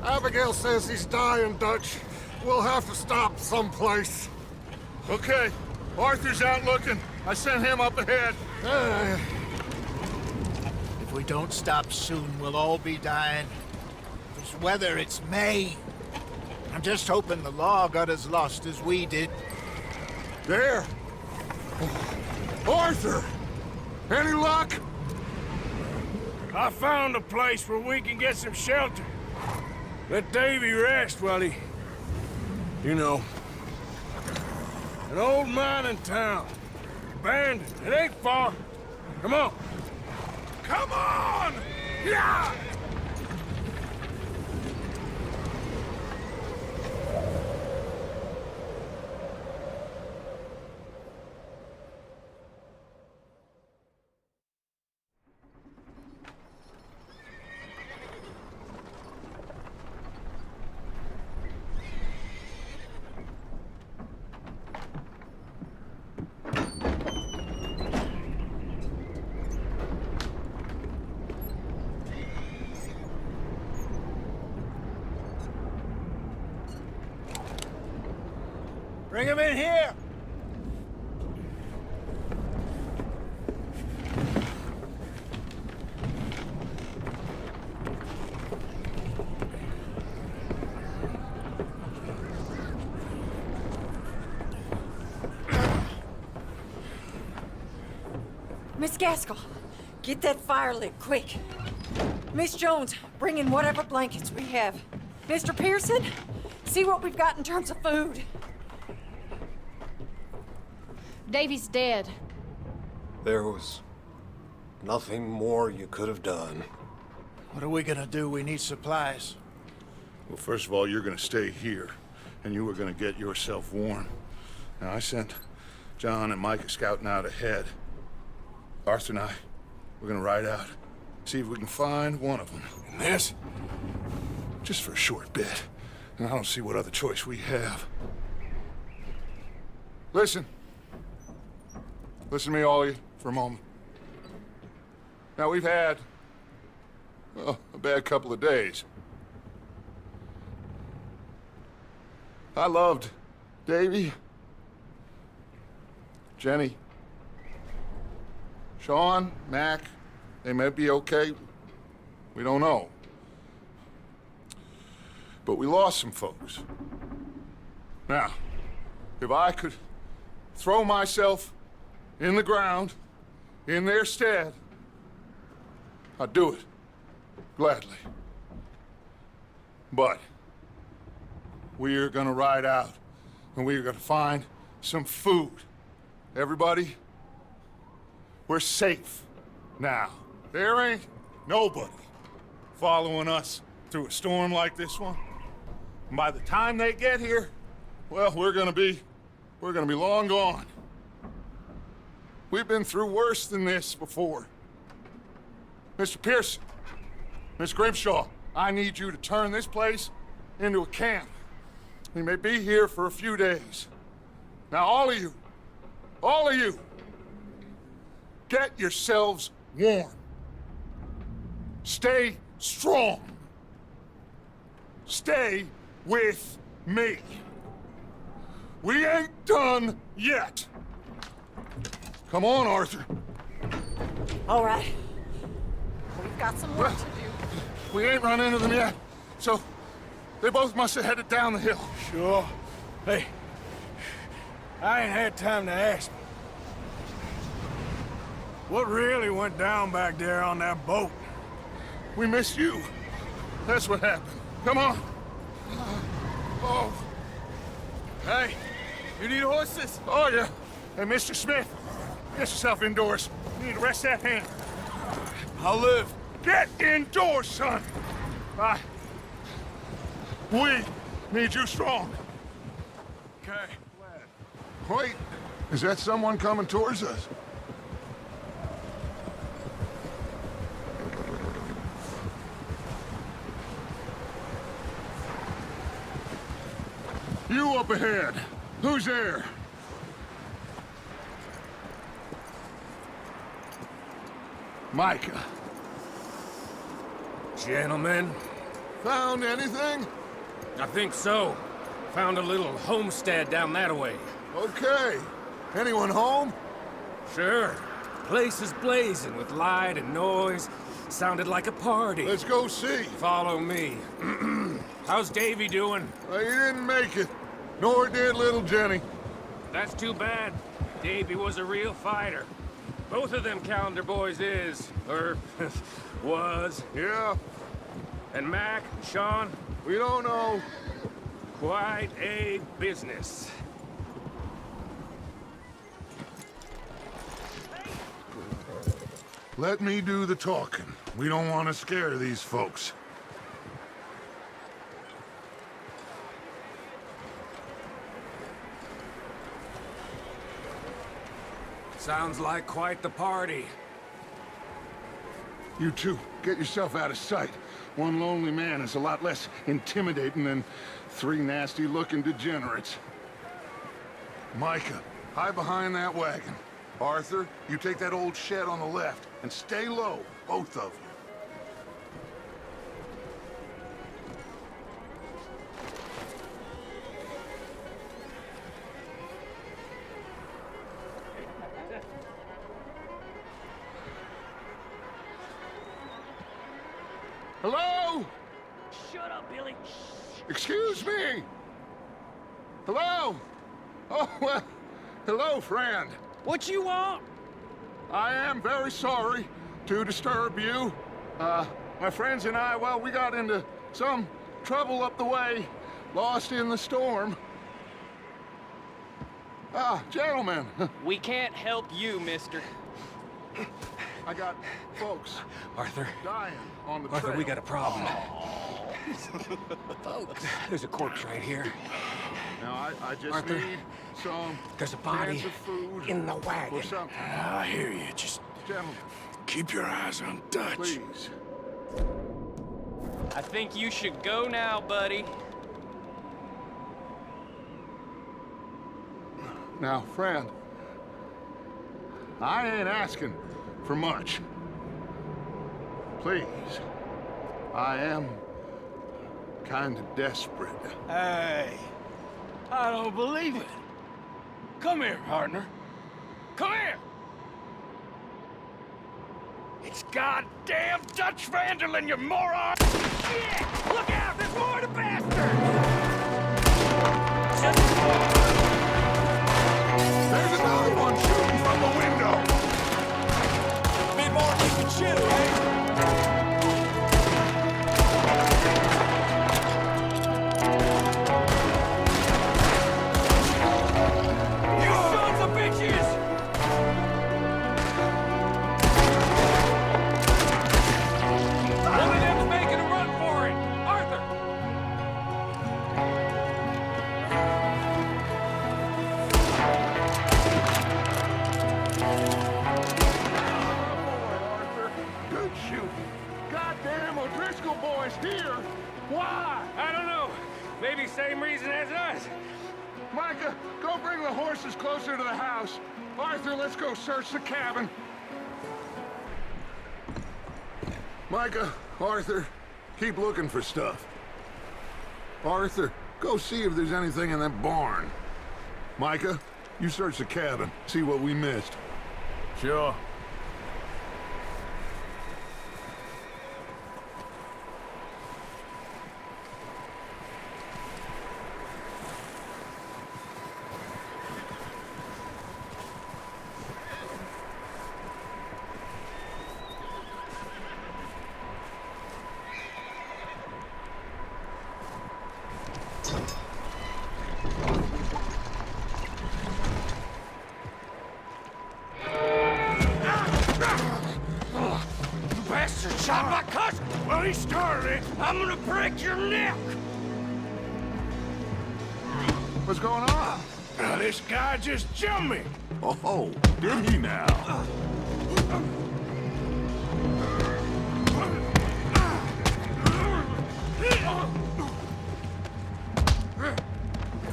Abigail says he's dying, Dutch. We'll have to stop someplace. Okay, Arthur's out looking. I sent him up ahead. If we don't stop soon, we'll all be dying. This weather, it's May. I'm just hoping the law got as lost as we did. There! Arthur! Any luck? I found a place where we can get some shelter. Let Davy rest while he... You know. An old mining town. Abandoned. It ain't far. Come on. Come on! Yeah! Bring him in here! Miss Gaskell, get that fire lit, quick. Miss Jones, bring in whatever blankets we have. Mr. Pearson, see what we've got in terms of food. Davy's dead. There was nothing more you could have done. What are we gonna do? We need supplies. Well, first of all, you're gonna stay here, and you were gonna get yourself warm. Now, I sent John and Micah scouting out ahead. Arthur and I, we're gonna ride out, see if we can find one of them. And this? Just for a short bit. And I don't see what other choice we have. Listen. Listen to me, all of you, for a moment. Now, we've had, well, a bad couple of days. I loved Davy, Jenny, Sean, Mac. They may be okay. We don't know. But we lost some folks. Now, if I could throw myself in the ground, in their stead, I'd do it, gladly. But we are gonna ride out, and we are gonna find some food. Everybody, we're safe now. There ain't nobody following us through a storm like this one. And by the time they get here, well, we're gonna be long gone. We've been through worse than this before. Mr. Pearson, Miss Grimshaw, I need you to turn this place into a camp. We may be here for a few days. Now, all of you, get yourselves warm. Stay strong. Stay with me. We ain't done yet. Come on, Arthur. All right. We've got some work to do. We ain't run into them yet, so they both must have headed down the hill. Sure. Hey, I ain't had time to ask. What really went down back there on that boat? We missed you. That's what happened. Come on. Oh. Hey, you need horses? Oh, yeah. Hey, Mr. Smith, get yourself indoors. You need to rest that hand. I'll live. Get indoors, son. We need you strong. Okay. Wait, is that someone coming towards us? You up ahead. Who's there? Micah. Gentlemen, Found anything? I think so. Found a little homestead down that way. Okay. Anyone home? Sure. Place is blazing with light and noise. Sounded like a party. Let's go see. Follow me. How's Davy doing? He didn't make it. Nor did little Jenny. That's too bad. Davy was a real fighter. Both of them calendar boys is, or was. Yeah, And Mac, Sean, we don't know. quite a business. Let me do the talking. We don't want to scare these folks. Sounds like quite the party. You two, get yourself out of sight. One lonely man is a lot less intimidating than 3 nasty-looking degenerates. Micah, hide behind that wagon. Arthur, you take that old shed on the left, and stay low, both of you. Hello? Shut up, Billy. Excuse me? Hello? Oh, well, hello, friend. What you want? I am very sorry to disturb you. My friends and I, well, we got into some trouble up the way, lost in the storm. Gentlemen, We can't help you, mister. I got folks Arthur, dying on the Arthur, trail. we got a problem. There's a corpse right here. Now, I just Arthur, need some there's a body cans of food in the wagon. or something. I hear you. Just Gentlemen, keep your eyes on Dutch. please. I think you should go now, buddy. Now, friend, I ain't asking for much. Please, I am kind of desperate. Hey, I don't believe it. Come here, partner. Come here. It's goddamn Dutch Vanderlyn, you moron! Shit! Look out! There's more to bastard! There's another one shooting from the window! Bit more than you can chew, eh? You sons of bitches! One of them's making a run for it! Arthur! Arthur, good shooting. Goddamn O'Driscoll boys here! Why? I don't know. Maybe same reason as us. Micah, go bring the horses closer to the house. Arthur, let's go search the cabin. Micah, Arthur, keep looking for stuff. Arthur, go see if there's anything in that barn. Micah, you search the cabin, see what we missed. Sure. Bastard shot my cousin! Well, he started it. I'm gonna break your neck! What's going on? This guy just jumped me! Oh, did he now?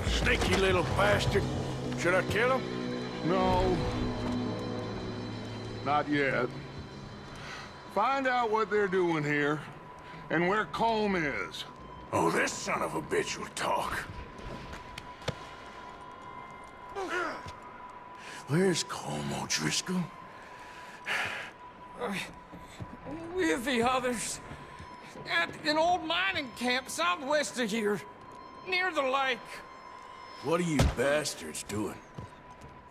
Sneaky little bastard. Should I kill him? No. Not yet. Find out what they're doing here, and where Colm is. Oh, this son of a bitch will talk. Where's Colm O'Driscoll? With the others. At an old mining camp southwest of here. Near the lake. What are you bastards doing?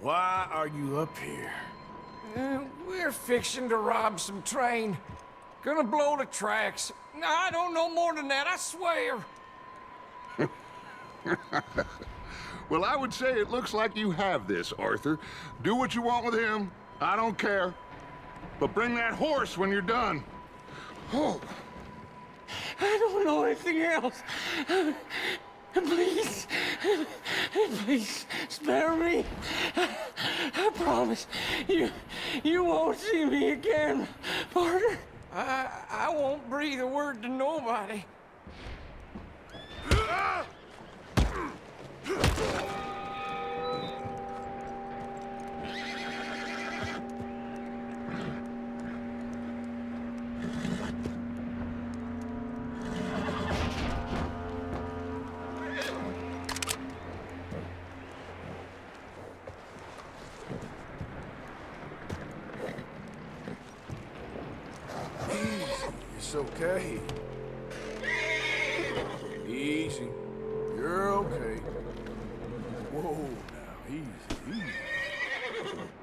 Why are you up here? We're fixing to rob some train. Gonna blow the tracks. I don't know more than that, I swear. Well, I would say it looks like you have this, Arthur. Do what you want with him. I don't care. But bring that horse when you're done. Oh. I don't know anything else. Please, please spare me. I promise you won't see me again, partner. I won't breathe a word to nobody. It's okay. Easy. You're okay. Whoa, now, easy, easy.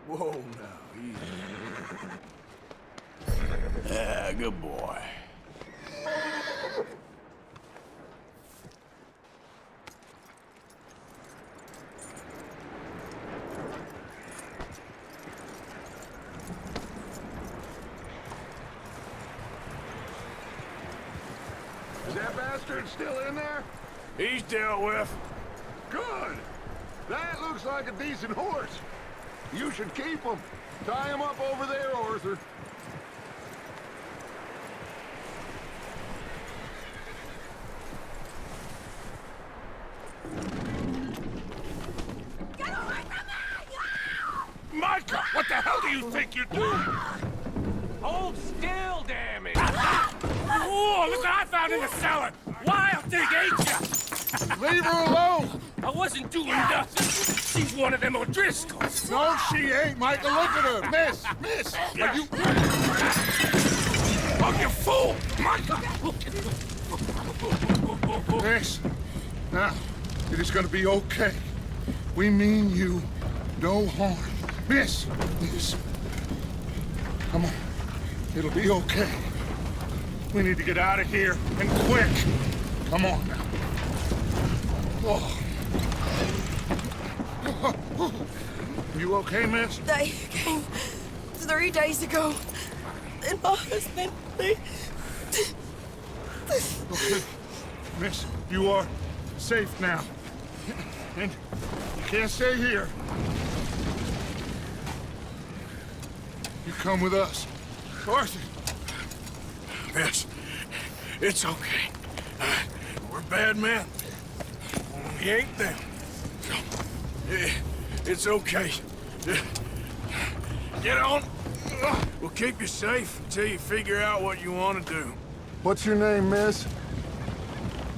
Whoa, now, easy. Ah, good boy. Is that bastard still in there? He's dealt with. Good. That looks like a decent horse. You should keep him. Tie him up over there, Arthur. Micah, what the hell do you think you're doing? Hold still, damn it! Oh, look what I found in the cellar! Wild thing, ain't ya? Leave her alone! I wasn't doing nothing. She's one of them O'Driscolls. No, she ain't, Micah. Look at her. Miss, are you... Oh, you fool! Micah! Miss, now, it is gonna be okay. We mean you no harm. Miss, come on. It'll be okay. We need to get out of here, and quick. Come on now. Oh. You okay, miss? They came 3 days ago. And my husband, they... Okay. Miss, you are safe now. And you can't stay here. You come with us. Arthur! Miss, it's okay. We're bad men. We ain't them. It's okay. Get on. We'll keep you safe until you figure out what you want to do. What's your name, miss?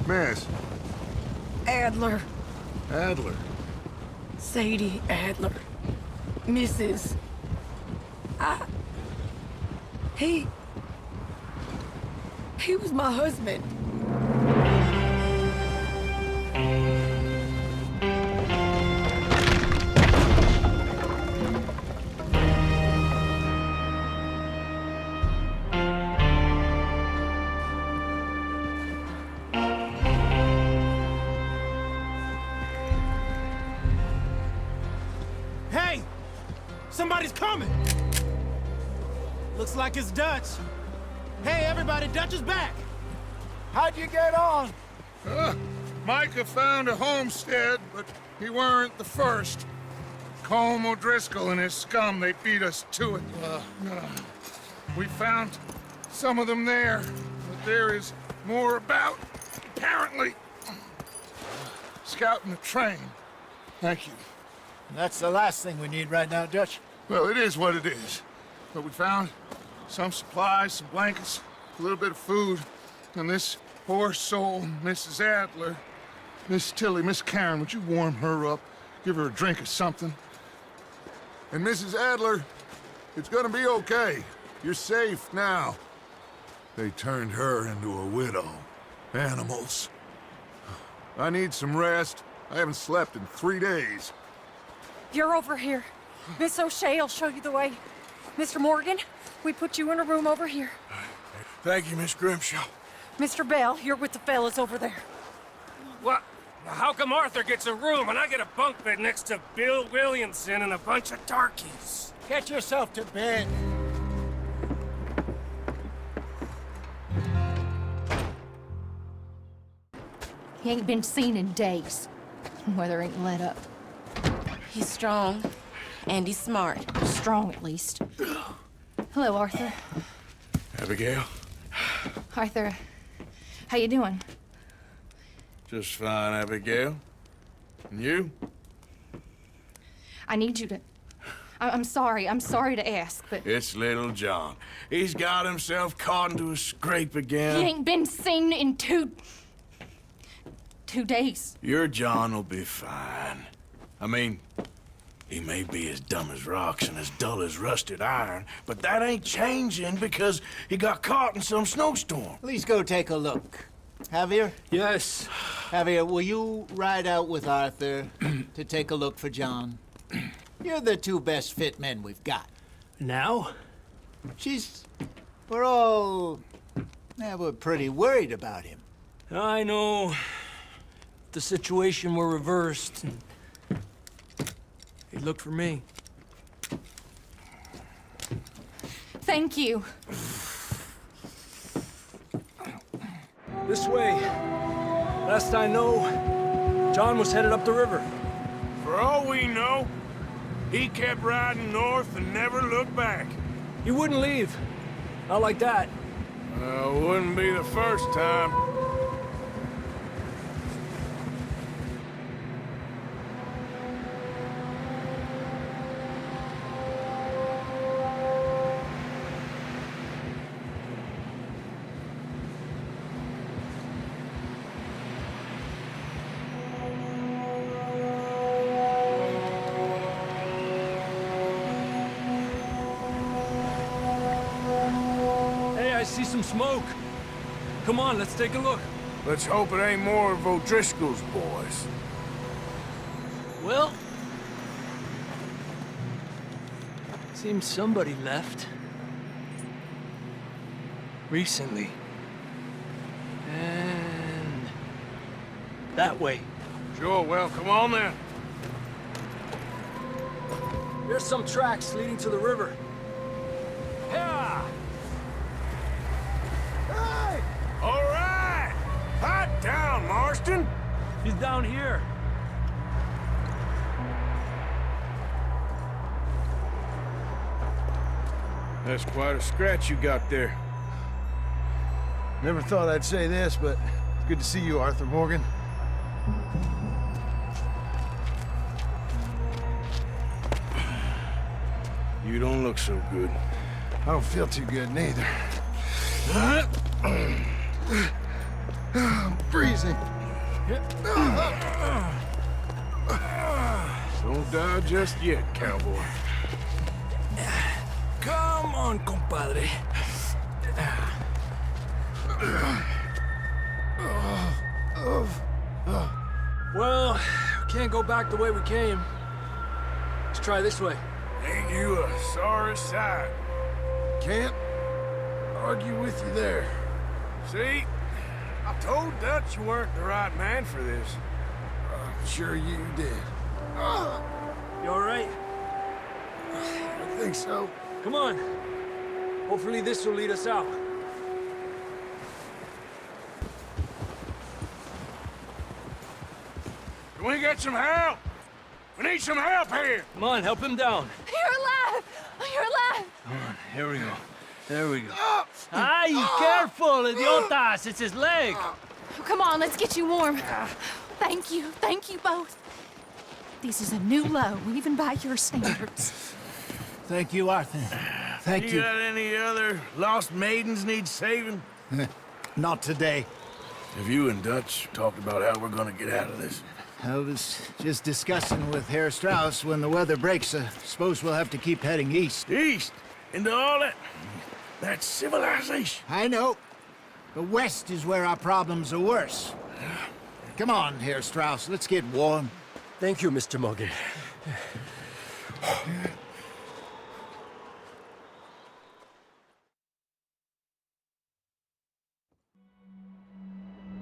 Miss? Adler. Adler. Sadie Adler. Mrs. He was my husband. Hey! Somebody's coming! Looks like it's Dutch. Hey, everybody, Dutch is back! How'd you get on? Micah found a homestead, but he weren't the first. Colm O'Driscoll and his scum, they beat us to it. We found some of them there, but there is more about, apparently. Scouting the train. Thank you. That's the last thing we need right now, Dutch. Well, it is what it is. But we found some supplies, some blankets, a little bit of food. And this poor soul, Mrs. Adler, Miss Tilly, Miss Karen, would you warm her up? Give her a drink or something? And Mrs. Adler, it's gonna be okay. You're safe now. They turned her into a widow. Animals. I need some rest. I haven't slept in 3 days. You're over here. Miss O'Shea will show you the way. Mr. Morgan, we put you in a room over here. Thank you, Miss Grimshaw. Mr. Bell, you're with the fellas over there. What? How come Arthur gets a room and I get a bunk bed next to Bill Williamson and a bunch of darkies? Get yourself to bed. He ain't been seen in days. Weather ain't let up. He's strong, and he's smart. Strong, at least. Hello, Arthur. Abigail? Arthur, how you doing? Just fine, Abigail. And you? I need you to... I'm sorry to ask, but... It's little John. He's got himself caught into a scrape again. He ain't been seen in 2 days. Your John will be fine. I mean, he may be as dumb as rocks and as dull as rusted iron, but that ain't changing because he got caught in some snowstorm. Please go take a look. Javier? Yes. Javier, will you ride out with Arthur to take a look for John? You're the 2 best fit men we've got. Now? We're pretty worried about him. I know. If the situation were reversed, he'd look for me. Thank you. This way. Last I know, John was headed up the river. For all we know, he kept riding north and never looked back. He wouldn't leave. Not like that. Wouldn't be the first time. I see some smoke. Come on, let's take a look. Let's hope it ain't more of O'Driscoll's boys. Well... seems somebody left. Recently. And... that way. Sure, well, come on then. There's some tracks leading to the river. Yeah! All right! Hot down, Marston! He's down here. That's quite a scratch you got there. Never thought I'd say this, but it's good to see you, Arthur Morgan. You don't look so good. I don't feel too good, neither. I'm freezing. Don't die just yet, cowboy. Come on, compadre. Well, we can't go back the way we came. Let's try this way. Ain't you a sorry sight? Can't argue with you there. See? I told Dutch you weren't the right man for this. I'm sure you did. You all right? I think so. Come on. Hopefully this will lead us out. Can we get some help? We need some help here! Come on, help him down. You're alive! You're alive! Come on, here we go. There we go. Ay, careful, idiotas! It's his leg! Oh, come on, let's get you warm. Thank you both. This is a new low, even by your standards. Thank you, Arthur. Thank you. You got any other lost maidens need saving? Not today. Have you and Dutch talked about how we're gonna get out of this? I was just discussing with Herr Strauss when the weather breaks. Suppose we'll have to keep heading east. East? Into all that... That's civilization. I know. But west is where our problems are worse. Come on, Herr Strauss, let's get warm. Thank you, Mr. Morgan.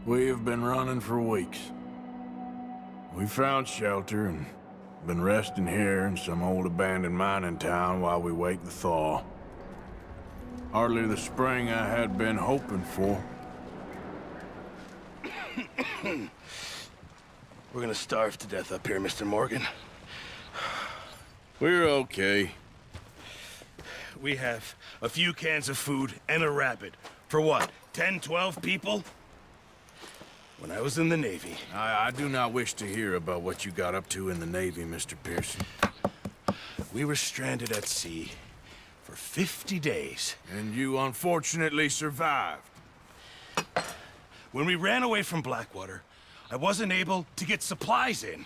We have been running for weeks. We found shelter and been resting here in some old abandoned mining town while we wait the thaw. Hardly the spring I had been hoping for. We're gonna starve to death up here, Mr. Morgan. We're okay. We have a few cans of food and a rabbit. For what, 10, 12 people? When I was in the Navy... I do not wish to hear about what you got up to in the Navy, Mr. Pearson. We were stranded at sea for 50 days. And you unfortunately survived. When we ran away from Blackwater, I wasn't able to get supplies in.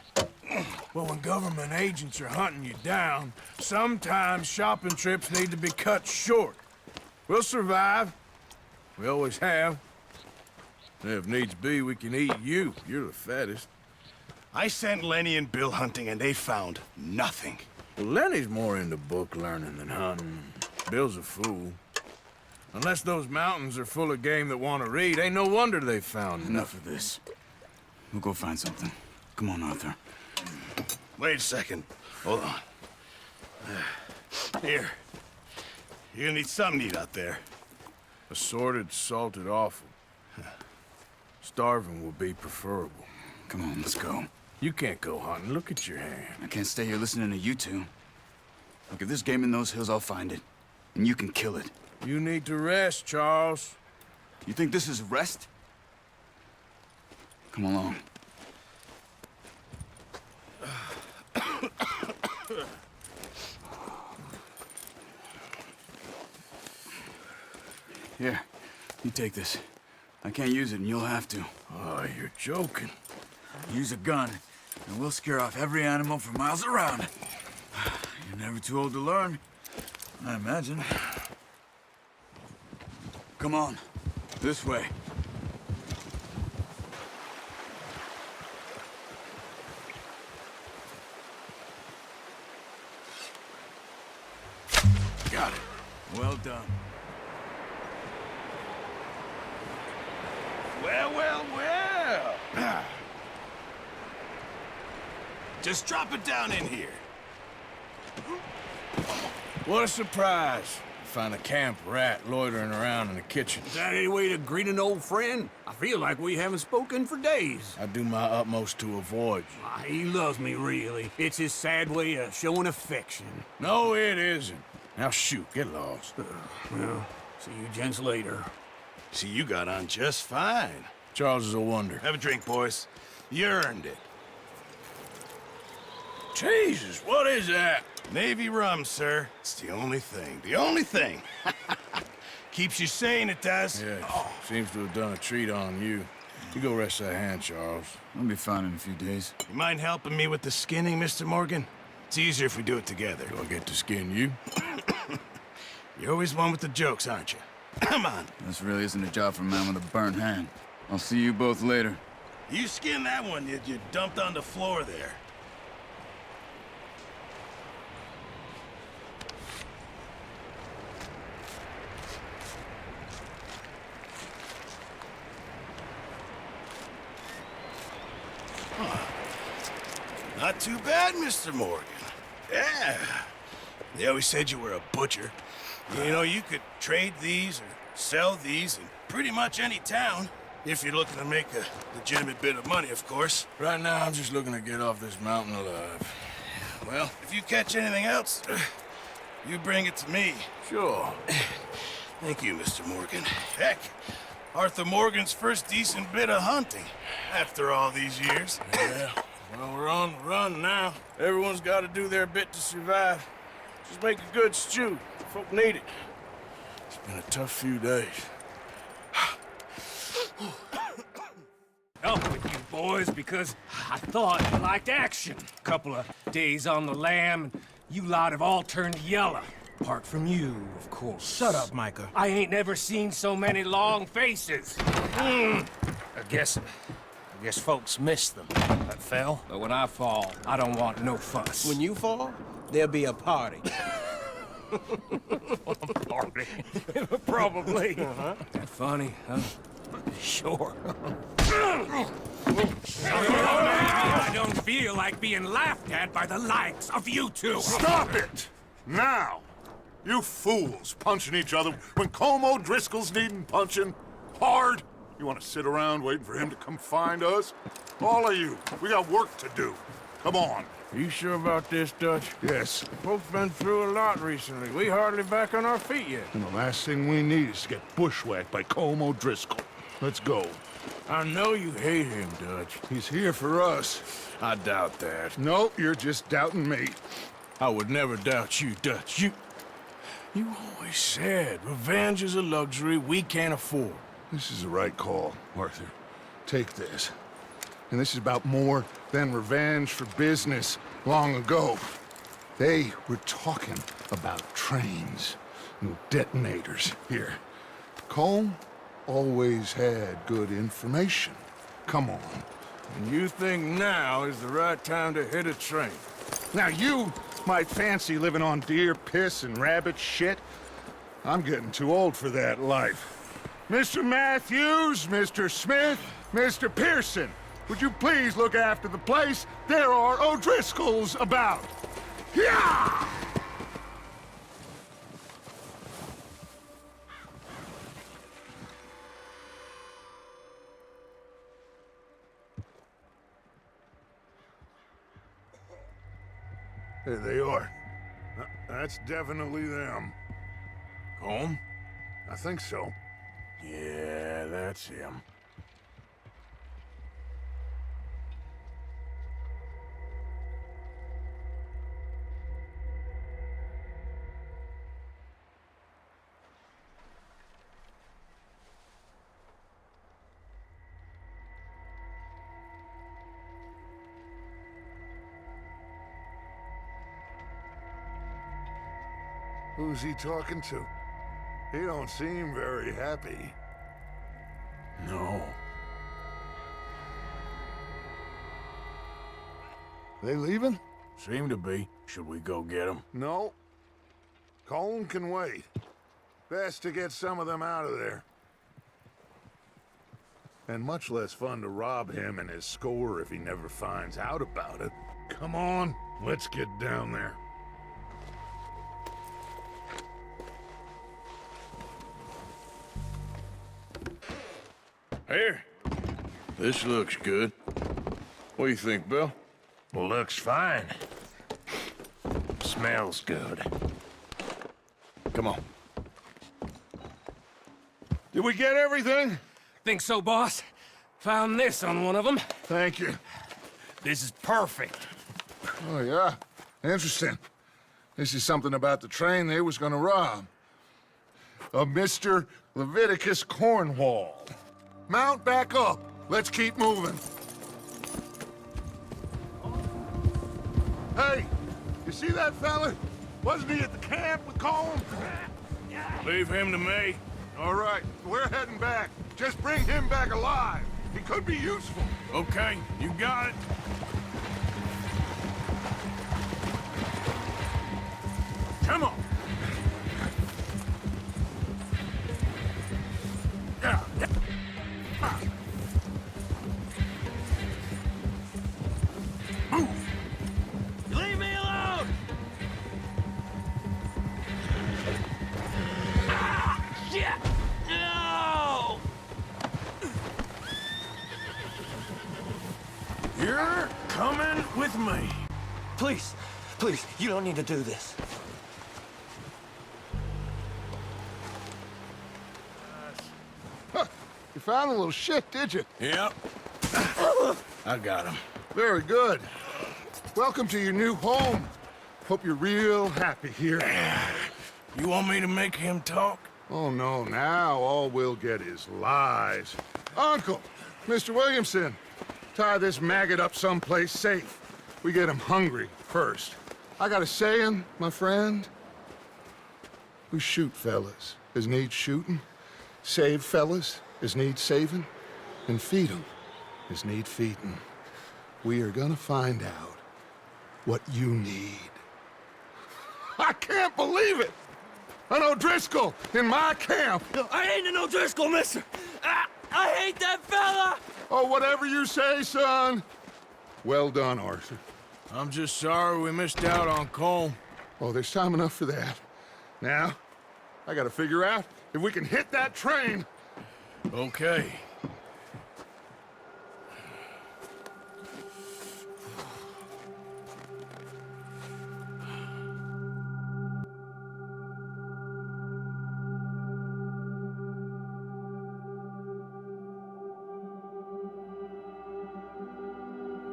Well, when government agents are hunting you down, sometimes shopping trips need to be cut short. We'll survive. We always have. If needs be, we can eat you. You're the fattest. I sent Lenny and Bill hunting, and they found nothing. Well, Lenny's more into book learning than hunting. Bill's a fool. Unless those mountains are full of game that want to read, ain't no wonder they found Enough of this. We'll go find something. Come on, Arthur. Wait a second. Hold on. Here. You're gonna need something to eat out there. Assorted, salted offal. Starving will be preferable. Come on, let's go. You can't go hunting. Look at your hand. I can't stay here listening to you two. Look, if there's game in those hills, I'll find it. And you can kill it. You need to rest, Charles. You think this is rest? Come along. Here, you take this. I can't use it, and you'll have to. Oh, you're joking. Use a gun, and we'll scare off every animal for miles around. You're never too old to learn, I imagine. Come on, this way. Got it. Well done. Well. Just drop it down in here. What a surprise. Find a camp rat loitering around in the kitchen. Is that any way to greet an old friend? I feel like we haven't spoken for days. I do my utmost to avoid you. He loves me, really. It's his sad way of showing affection. No, it isn't. Now shoot, get lost. Well, see you gents later. See, you got on just fine. Charles is a wonder. Have a drink, boys. You earned it. Jesus, what is that? Navy rum, sir. It's the only thing. The only thing. Keeps you sane, it does. Yeah, seems to have done a treat on you. You go rest that hand, Charles. I'll be fine in a few days. You mind helping me with the skinning, Mr. Morgan? It's easier if we do it together. Do I get to skin you? You're always one with the jokes, aren't you? Come on. This really isn't a job for a man with a burnt hand. I'll see you both later. You skinned that one you dumped on the floor there. Not too bad, Mr. Morgan. Yeah. They always said you were a butcher. You know, you could trade these or sell these in pretty much any town. If you're looking to make a legitimate bit of money, of course. Right now, I'm just looking to get off this mountain alive. Well, if you catch anything else, you bring it to me. Sure. Thank you, Mr. Morgan. Heck, Arthur Morgan's first decent bit of hunting after all these years. Yeah. Well, we're on the run now. Everyone's got to do their bit to survive. Just make a good stew. Folk need it. It's been a tough few days. up with you boys because I thought you liked action. Couple of days on the lam, and you lot have all turned yellow. Apart from you, of course. Shut up, Micah. I ain't never seen so many long faces. I guess folks miss them. That fell. But when I fall, I don't want no fuss. When you fall, there'll be a party. Party? Probably. That funny, huh? Sure. I don't feel like being laughed at by the likes of you two. Stop it! Now! You fools punching each other when Como Driscoll's needing punching hard. You want to sit around waiting for him to come find us? All of you, we got work to do. Come on. You sure about this, Dutch? Yes. Folks been through a lot recently. We hardly back on our feet yet. And the last thing we need is to get bushwhacked by Como Driscoll. Let's go. I know you hate him, Dutch. He's here for us. I doubt that. No, you're just doubting me. I would never doubt you, Dutch. You always said revenge is a luxury we can't afford. This is the right call, Arthur. Take this. And this is about more than revenge for business long ago. They were talking about trains, no detonators here. Colm always had good information. Come on. And you think now is the right time to hit a train? Now you might fancy living on deer piss and rabbit shit. I'm getting too old for that life. Mr. Matthews, Mr. Smith, Mr. Pearson, would you please look after the place? There are O'Driscolls about. Yeah! There they are. That's definitely them. Home? I think so. Yeah, that's him. Who's he talking to? He don't seem very happy. No. They leaving? Seem to be. Should we go get them? No. Colm can wait. Best to get some of them out of there. And much less fun to rob him and his score if he never finds out about it. Come on, let's get down there. Here. This looks good. What do you think, Bill? Looks fine. Smells good. Come on. Did we get everything? Think so, boss. Found this on one of them. Thank you. This is perfect. Oh, yeah? Interesting. This is something about the train they was gonna rob. A Mr. Leviticus Cornwall. Mount back up. Let's keep moving. Hey, you see that fella? Wasn't he at the camp with Colm? Leave him to me. All right, we're heading back. Just bring him back alive. He could be useful. Okay, you got it. Come on. Leave me alone! Shit! No! You're coming with me. Please, please, you don't need to do this. You found a little shit, did you? Yep. I got him. Very good. Welcome to your new home. Hope you're real happy here. You want me to make him talk? Oh, no, now all we'll get is lies. Uncle, Mr. Williamson, tie this maggot up someplace safe. We get him hungry first. I got a saying, my friend. We shoot fellas as need shooting, save fellas as need saving, and feed 'em as need feeding. We are gonna find out what you need. I can't believe it! An O'Driscoll in my camp! I ain't an O'Driscoll, mister! I hate that fella! Oh, whatever you say, son. Well done, Arthur. I'm just sorry we missed out on Colm. Oh, there's time enough for that. Now, I gotta figure out if we can hit that train. Okay.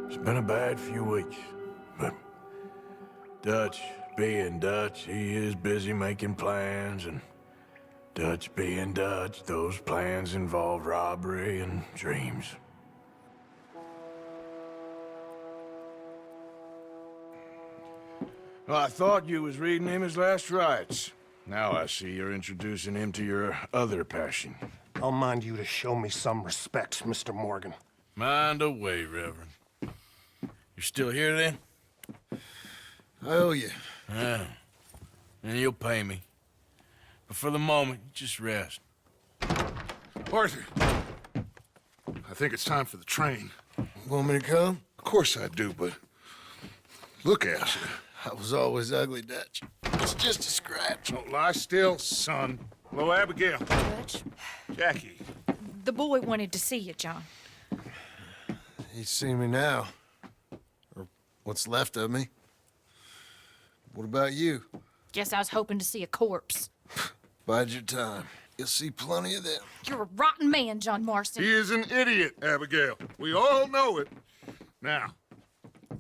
It's been a bad few weeks, but Dutch being Dutch, he is busy making plans, and Dutch being Dutch, those plans involve robbery and dreams. Well, I thought you was reading him his last rites. Now I see you're introducing him to your other passion. I'll mind you to show me some respect, Mr. Morgan. Mind away, Reverend. You still here, then? I owe you. Yeah. And you'll pay me. But for the moment, just rest. Arthur, I think it's time for the train. Want me to come? Of course I do, but look at you. I was always ugly, Dutch. It's just a scratch. Don't lie still, son. Hello, Abigail. Dutch, Jackie. the boy wanted to see you, John. He's seen me now. Or what's left of me. What about you? Guess I was hoping to see a corpse. Bide your time. You'll see plenty of them. You're a rotten man, John Marston. He is an idiot, Abigail. We all know it. Now,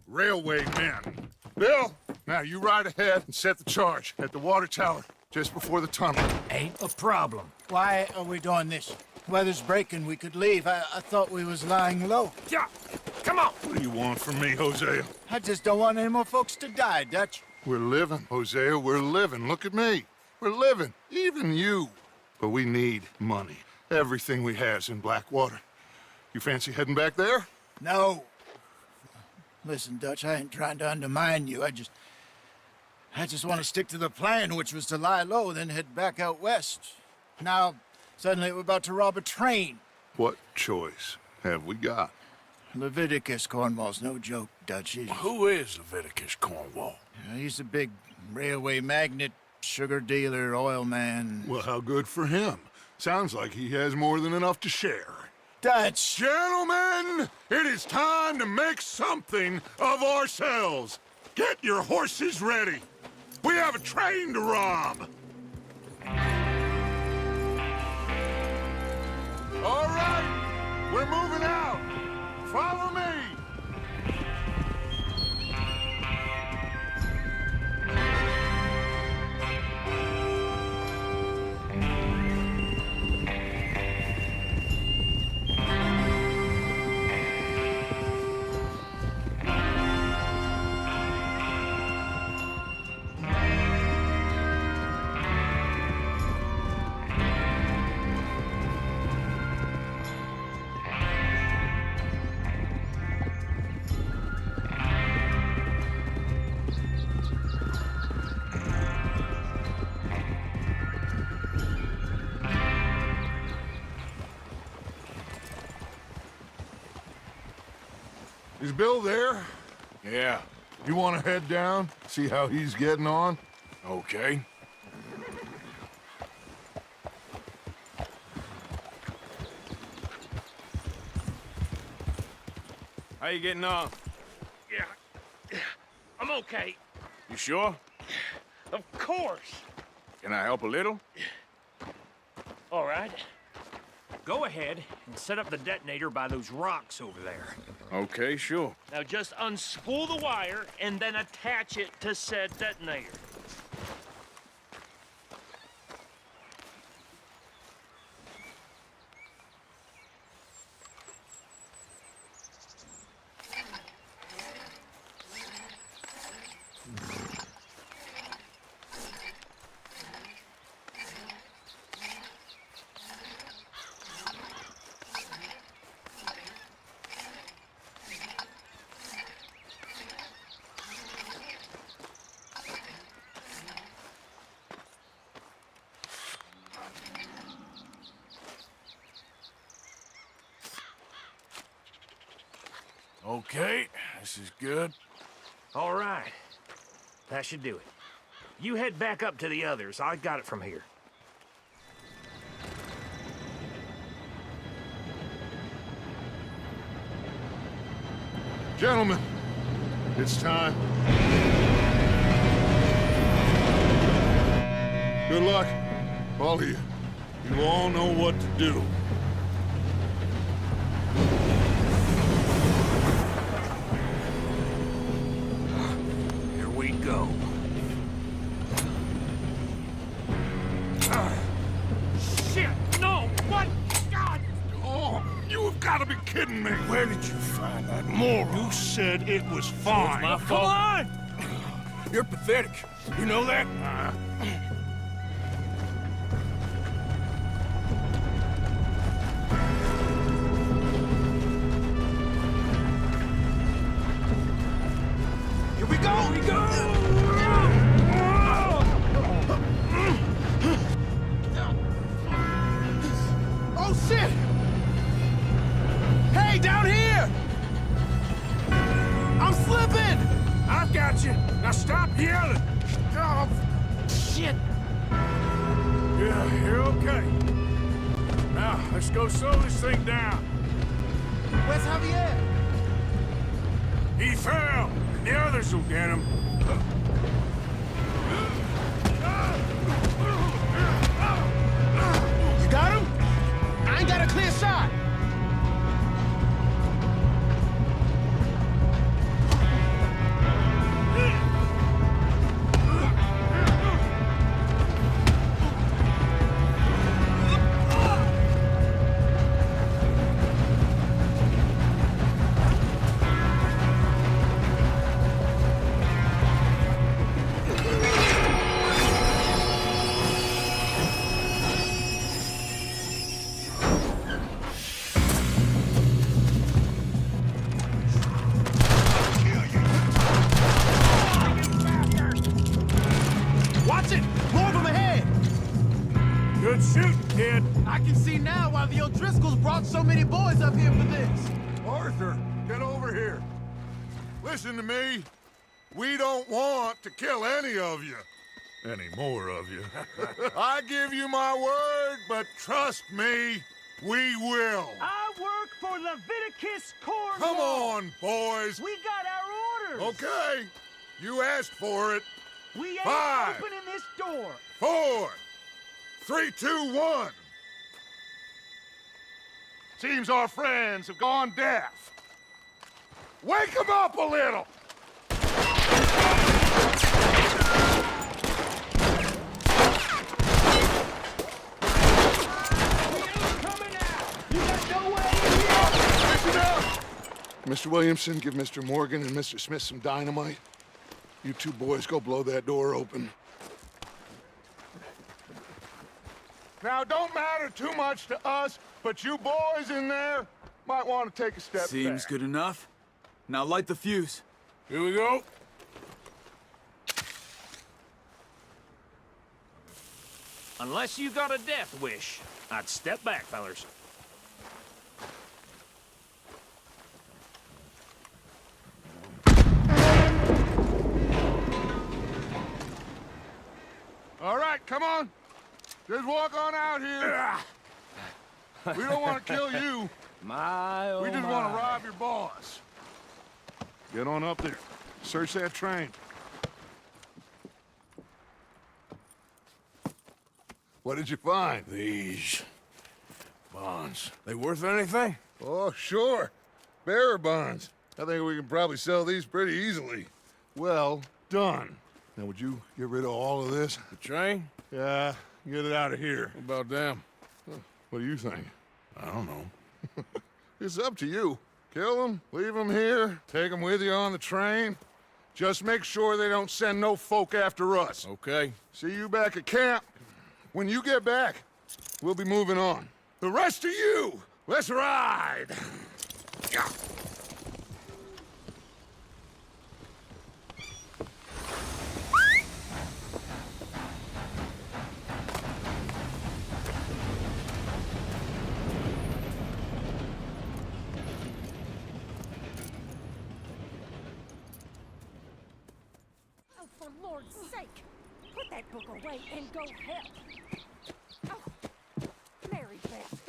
railway men. Bill, now you ride ahead and set the charge at the water tower just before the tunnel. Ain't a problem. Why are we doing this? Weather's breaking. We could leave. I thought we was lying low. Yeah, come on. What do you want from me, Hosea? I just don't want any more folks to die, Dutch. We're living, Hosea. We're living. Look at me. We're living. Even you. But we need money. Everything we has in Blackwater. You fancy heading back there? No. Listen, Dutch, I ain't trying to undermine you. I just want to stick to the plan, which was to lie low, then head back out west. Now, suddenly we're about to rob a train. What choice have we got? Leviticus Cornwall's no joke, Dutch. Who is Leviticus Cornwall? He's a big railway magnate, sugar dealer, oil man. Well, how good for him. Sounds like he has more than enough to share. Dutch! Gentlemen, it is time to make something of ourselves. Get your horses ready. We have a train to rob. All right, we're moving out. Follow me. Is Bill there? Yeah. You want to head down, see how he's getting on? Okay. How you getting on? Yeah. I'm okay. You sure? Of course. Can I help a little? All right. Go ahead and set up the detonator by those rocks over there. Okay, sure. Now just unspool the wire and then attach it to said detonator. Okay, this is good. All right. That should do it. You head back up to the others. I got it from here. Gentlemen, it's time. Good luck, all of you. You all know what to do. Here we go. Shit! No! What? God! Oh, you have got to be kidding me. Where did you find that moron? You said it was fine. It's my fault. Come on! You're pathetic. You know that? Here we go! Here we go! Oh, shit! Hey, down here! I'm slipping! I've got you. Now stop yelling. Oh, Shit! yeah, you're okay. Now, let's go slow this thing down. Where's Javier? He fell. The others will get him. You got him? I ain't got a clear shot. Watch it! More of them ahead! Good shooting, kid. I can see now why the O'Driscolls brought so many boys up here for this. Arthur, get over here. Listen to me. We don't want to kill any of you. Any more of you. I give you my word, but trust me, we will. I work for Leviticus Cornwall. Come on, boys. We got our orders. Okay, you asked for it. We ain't 5, opening this door. 4, 3, 2, 1. Seems our friends have gone deaf. Wake them up a little. Mr. Williamson, give Mr. Morgan and Mr. Smith some dynamite. You two boys go blow that door open. Now, don't matter too much to us, but you boys in there might want to take a step Seems back. good enough. Now light the fuse. Here we go. Unless you got a death wish, I'd step back, fellers. All right, come on. Just walk on out here. We don't want to kill you. My, oh We just my. want to rob your boss. Get on up there. Search that train. What did you find? These bonds. They worth anything? Oh, sure. Bearer bonds. I think we can probably sell these pretty easily. Well done. Now, would you get rid of all of this? The train? Yeah, get it out of here. What about them? What do you think? I don't know. It's up to you. Kill them, leave them here, take them with you on the train. Just make sure they don't send no folk after us. Okay. See you back at camp. When you get back, we'll be moving on. The rest of you, let's ride! Lord's sake! Put that book away and go help! Oh, Mary Beth.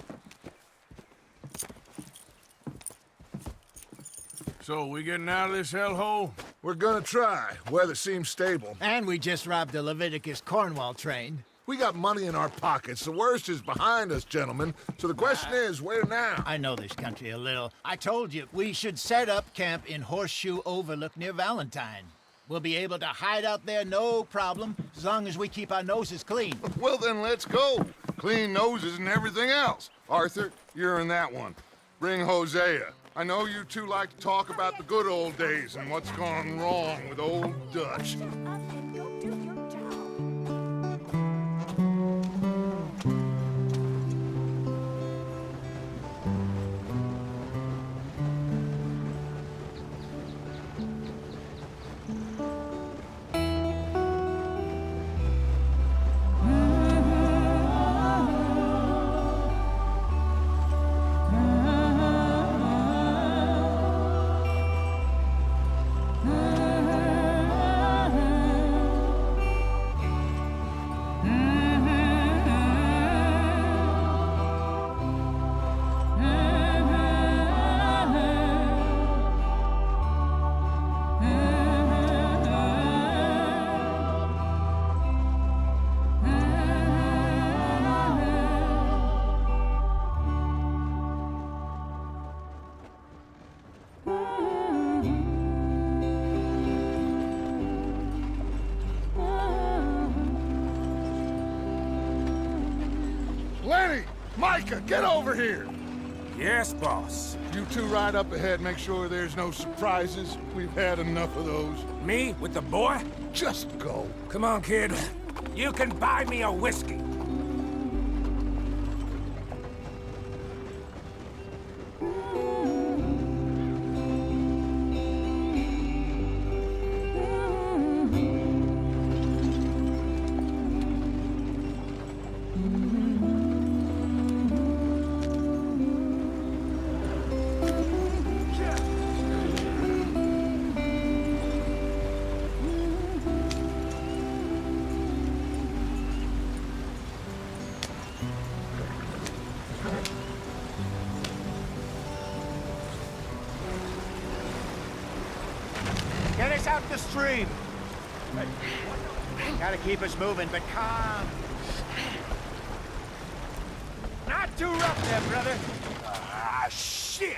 So, we getting out of this hellhole? We're gonna try. Weather seems stable. And we just robbed the Leviticus Cornwall train. We got money in our pockets. The worst is behind us, gentlemen. So the question is, where now? I know this country a little. I told you, we should set up camp in Horseshoe Overlook near Valentine. We'll be able to hide out there no problem, as long as we keep our noses clean. Well, then let's go. Clean noses and everything else. Arthur, you're in that one. Bring Hosea. I know you two like to talk about the good old days and what's gone wrong with old Dutch. Micah, get over here! Yes, boss. You two ride up ahead, make sure there's no surprises. We've had enough of those. Me with the boy? Just go. Come on, kid. You can buy me a whiskey. Get us out the stream. Gotta keep us moving, but calm. Not too rough there, brother. Ah, shit!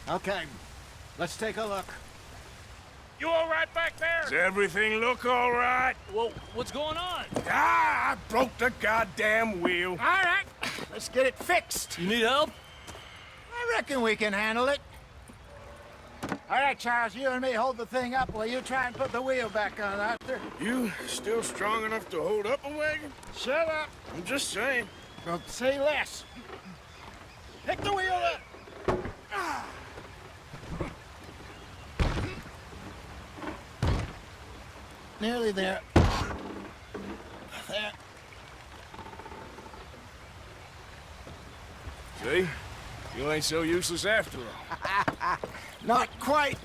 Okay, let's take a look. You all right back there? Does everything look all right? Well, what's going on? Ah, I broke the goddamn wheel. All right, let's get it fixed. You need help? I reckon we can handle it. All right, Charles, you and me hold the thing up while you try and put the wheel back on, Arthur. You still strong enough to hold up a wagon? Shut up. I'm just saying. Well, say less. Pick the wheel up. Nearly there. There. See? You ain't so useless after all. Not quite.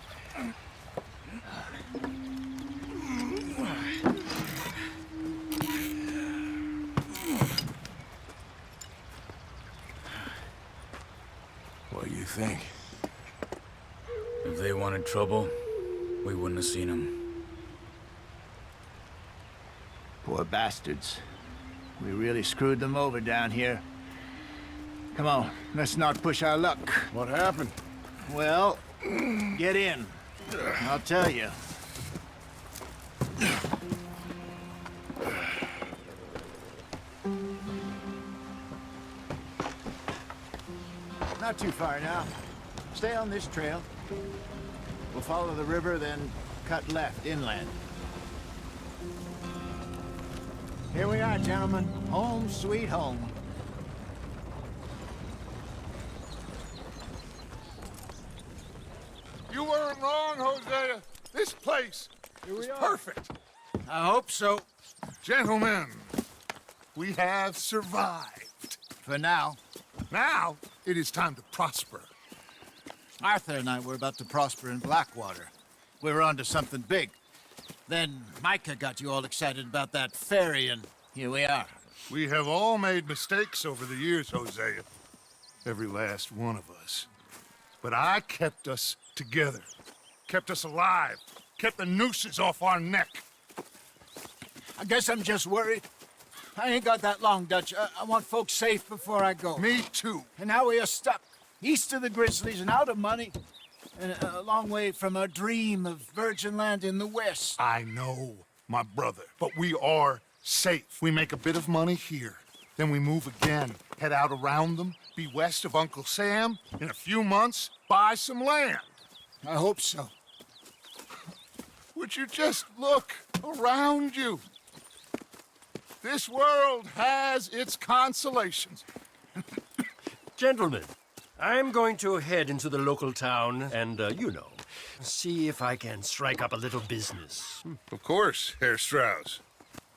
What do you think? If they wanted trouble, we wouldn't have seen them. Poor bastards. We really screwed them over down here. Come on, let's not push our luck. What happened? Well, get in. I'll tell you. Not too far now. Stay on this trail. We'll follow the river, then cut left inland. Here we are, gentlemen. Home sweet home. You weren't wrong, Hosea. This place is perfect. I hope so. Gentlemen, we have survived. For now. Now, it is time to prosper. Arthur and I were about to prosper in Blackwater. We were onto something big. Then Micah got you all excited about that ferry, and here we are. We have all made mistakes over the years, Hosea. Every last one of us. But I kept us together. Kept us alive. Kept the nooses off our neck. I guess I'm just worried. I ain't got that long, Dutch. I want folks safe before I go. Me too. And now we are stuck, east of the Grizzlies and out of money, and a long way from our dream of virgin land in the west. I know, my brother, but we are safe. We make a bit of money here, then we move again, head out around them, be west of Uncle Sam, in a few months, buy some land. I hope so. Would you just look around you? This world has its consolations. Gentlemen, I'm going to head into the local town and, see if I can strike up a little business. Of course, Herr Strauss.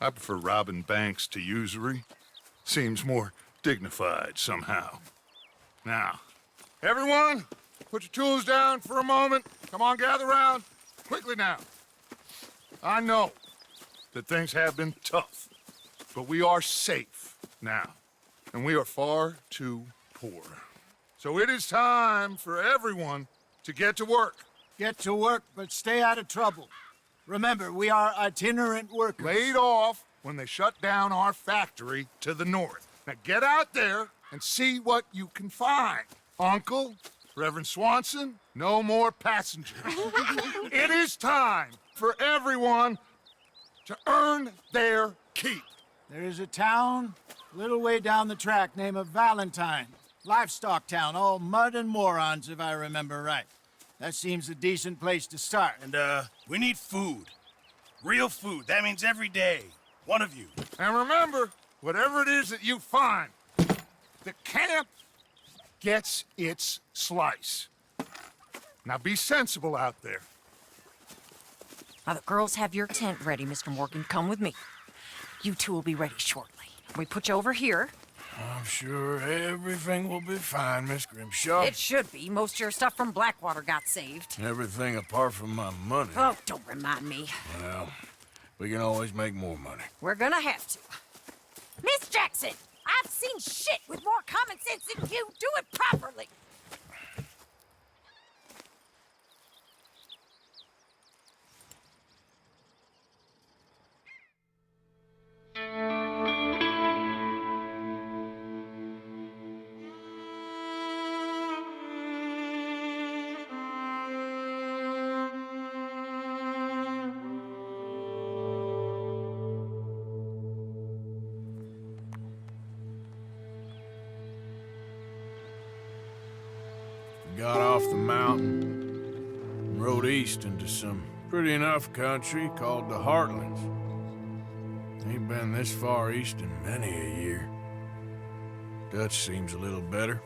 I prefer robbing banks to usury. Seems more dignified somehow. Now, everyone, put your tools down for a moment. Come on, gather round. Quickly now. I know that things have been tough, but we are safe now, and we are far too poor. So it is time for everyone to get to work. Get to work, but stay out of trouble. Remember, we are itinerant workers. Laid off when they shut down our factory to the north. Now get out there and see what you can find. Uncle, Reverend Swanson, no more passengers. It is time for everyone to earn their keep. There is a town a little way down the track named Valentine. Livestock town, all mud and morons, if I remember right. That seems a decent place to start. And, we need food. Real food. That means every day. One of you. And remember, whatever it is that you find, the camp gets its slice. Now be sensible out there. Now, the girls have your tent ready, Mr. Morgan. Come with me. You two will be ready shortly. We put you over here. I'm sure everything will be fine, Miss Grimshaw. It should be. Most of your stuff from Blackwater got saved. Everything apart from my money. Oh, don't remind me. Well, we can always make more money. We're gonna have to. Miss Jackson, I've seen shit with more common sense than you. Do it properly. Got off the mountain and rode east into some pretty enough country called the Heartlands. Ain't been this far east in many a year. Dutch seems a little better.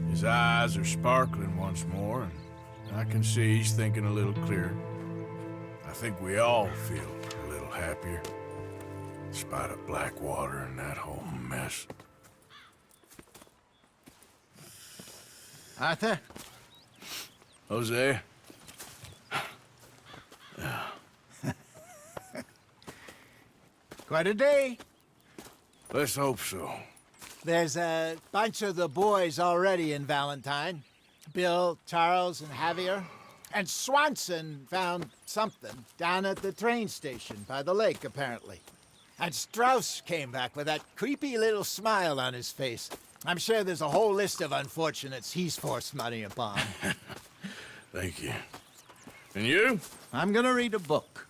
His eyes are sparkling once more, and I can see he's thinking a little clearer. I think we all feel a little happier, in spite of Blackwater and that whole mess. Arthur? Jose? Quite a day. Let's hope so. There's a bunch of the boys already in Valentine. Bill, Charles, and Javier. And Swanson found something down at the train station by the lake, apparently. And Strauss came back with that creepy little smile on his face. I'm sure there's a whole list of unfortunates he's forced money upon. Thank you. And you? I'm gonna read a book.